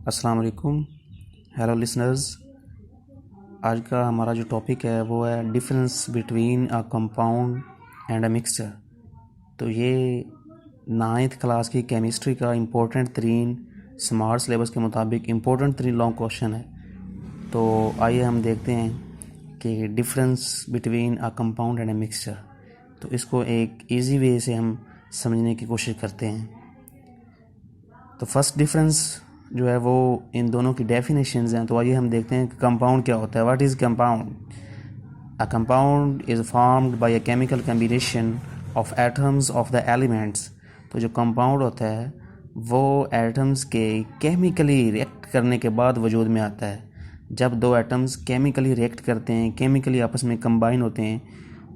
अस्सलाम वालेकुम। Hello listeners, आज का हमारा जो टॉपिक है वो है difference between a compound and a mixture. तो ये 9th क्लास की केमिस्ट्री का इम्पोर्टेंट तरीन स्मार्ट सिलेबस के मुताबिक इम्पोर्टेंट तरीन लॉन्ग क्वेश्चन है। तो आइए हम देखते हैं कि difference between a compound and a mixture. तो इसको एक इजी वे से हम समझने की कोशिश करते हैं। तो फर्स्ट डिफरेंस जो है वो इन दोनों की डेफिनेशंस हैं। तो आइए हम देखते हैं कि कंपाउंड क्या होता है। What is compound? A compound is formed by a chemical combination of atoms of the elements. तो जो कंपाउंड होता है वो एटम्स के केमिकली रिएक्ट करने के बाद वजूद में आता है। जब दो एटम्स केमिकली रिएक्ट करते हैं, केमिकली आपस में कंबाइन होते हैं,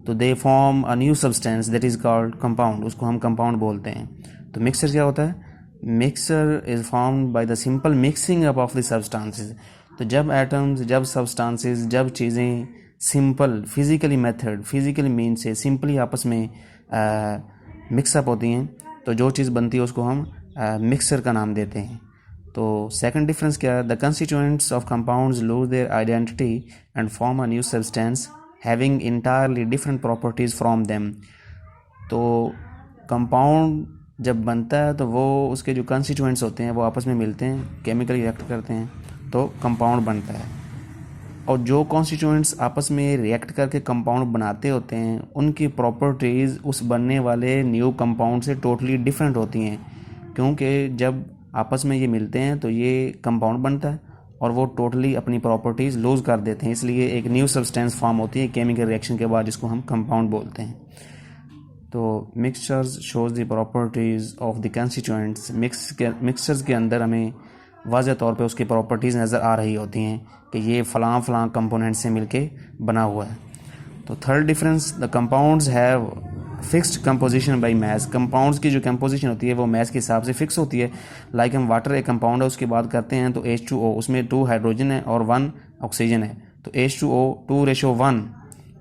तो they form a new substance that is called compound. उसको हम कंपाउंड बोलते हैं। तो मिक्सचर क्या होता है? Mixture is formed by the simple mixing up of the substances. तो जब एटम्स, जब सब्सटेंसेस, जब चीज़ें सिंपल फिजिकली मीन से सिंपली आपस में मिक्सअप होती हैं, तो जो चीज़ बनती है उसको हम मिक्सचर का नाम देते हैं। तो सेकंड डिफरेंस क्या है? The constituents of compounds lose their identity and form a new substance having entirely different properties from them. तो कंपाउंड जब बनता है तो वो उसके जो कंस्टिट्यूएंट्स होते हैं वो आपस में मिलते हैं, केमिकली रिएक्ट करते हैं, तो कंपाउंड बनता है। और जो कॉन्स्टिट्यूएंट्स आपस में रिएक्ट करके कंपाउंड बनाते होते हैं उनकी प्रॉपर्टीज़ उस बनने वाले न्यू कंपाउंड से टोटली डिफरेंट होती हैं, क्योंकि जब आपस में ये मिलते हैं तो ये कंपाउंड बनता है और वो टोटली अपनी प्रॉपर्टीज़ लूज़ कर देते हैं। इसलिए एक न्यू सब्सटेंस फॉर्म होती है केमिकल रिएक्शन के बाद, जिसको हम कंपाउंड बोलते हैं। तो mixtures shows the properties of the constituents. Mixtures के अंदर हमें वाज़ेह तौर पे उसकी प्रॉपर्टीज़ नज़र आ रही होती हैं कि ये फ़लाँ कंपोनेंट से मिलके बना हुआ है। तो third difference, the compounds have fixed composition by mass. Compounds की जो कंपोजिशन होती है वो मास के हिसाब से फिक्स होती है। लाइक हम वाटर एक कंपाउंड है, उसकी बात करते हैं तो H2O, उसमें 2 हाइड्रोजन है और 1 ऑक्सीजन है, तो H2O 2:1।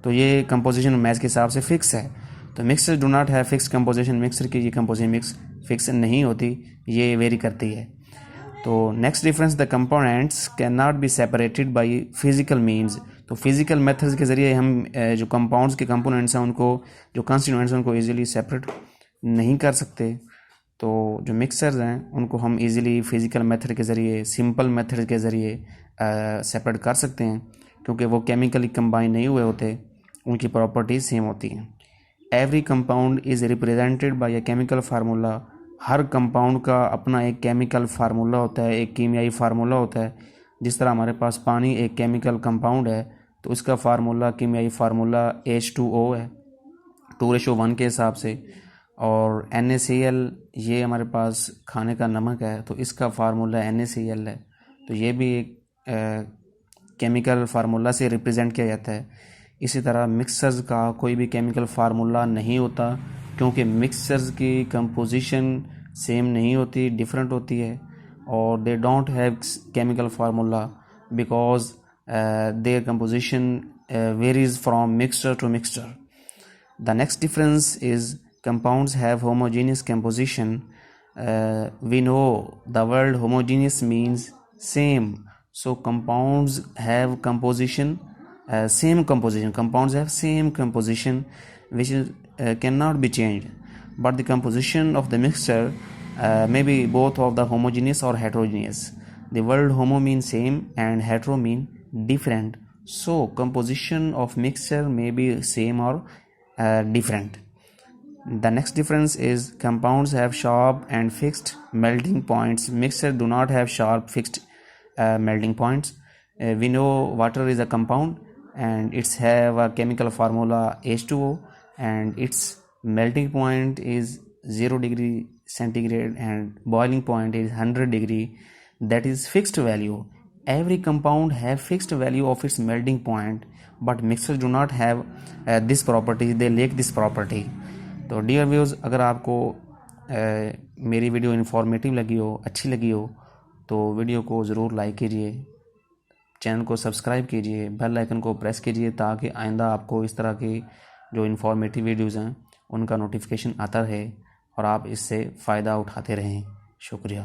तो ये कंपोजिशन मास के हिसाब से फिक्स है। तो mixer do not have fix composition. Mixer की ये कंपोजिशन फिक्स नहीं होती, ये वेरी करती है। तो next difference, the components can not be separated by physical means. तो फिजिकल मेथड्स के ज़रिए हम जो कंपाउंड्स के कंपोनेंट्स हैं उनको, जो कॉन्स्टिट्यूएंट्स हैं उनको ईजिली सेपरेट नहीं कर सकते। तो जो मिक्सर्स हैं उनको हम ईजिली फिजिकल मेथड के ज़रिए, सिंपल मेथड के ज़रिए सेपरेट कर सकते हैं, क्योंकि वो केमिकली कंबाइन नहीं हुए होते, उनकी प्रॉपर्टीज सेम होती हैं। Every compound is represented by a chemical formula. Her compound का अपना एक केमिकल फार्मूला होता है, एक कीमियाई फार्मूला होता है। जिस तरह हमारे पास पानी एक केमिकल कंपाउंड है, तो उसका फार्मूला, कीमियाई फार्मूला H2O है 2:1 के हिसाब से। और NaCl, ये हमारे पास खाने का नमक है, तो इसका फार्मूला NaCl है। तो ये भी एक केमिकल फार्मूला से रिप्रेजेंट किया जाता है। इसी तरह मिक्सर्स का कोई भी केमिकल फार्मूला नहीं होता, क्योंकि मिक्सचर्स की कंपोजिशन सेम नहीं होती, डिफरेंट होती है। और they don't have chemical formula because their composition varies from mixture to mixture. The next difference is compounds have homogeneous composition. We know the word homogeneous means same, so compounds have composition, same composition. Compounds have same composition which is cannot be changed, but the composition of the mixture may be both of the homogeneous or heterogeneous. The word homo means same and hetero mean different, so composition of mixture may be same or different. The next difference is compounds have sharp and fixed melting points. Mixture do not have sharp fixed melting points. We know water is a compound and it's have a chemical formula H2O, and its melting point is 0 degree centigrade and boiling point is 100 degree. That is fixed value. Every compound have fixed value of its melting point, but mixtures do not have this property. They lack this property. तो dear views, अगर आपको मेरी video informative लगी हो, अच्छी लगी हो, तो वीडियो को ज़रूर लाइक कीजिए, चैनल को सब्सक्राइब कीजिए, बेल आइकन को प्रेस कीजिए, ताकि आइंदा आपको इस तरह की जो इन्फॉर्मेटिव वीडियोज़ हैं उनका नोटिफिकेशन आता रहे और आप इससे फ़ायदा उठाते रहें। शुक्रिया।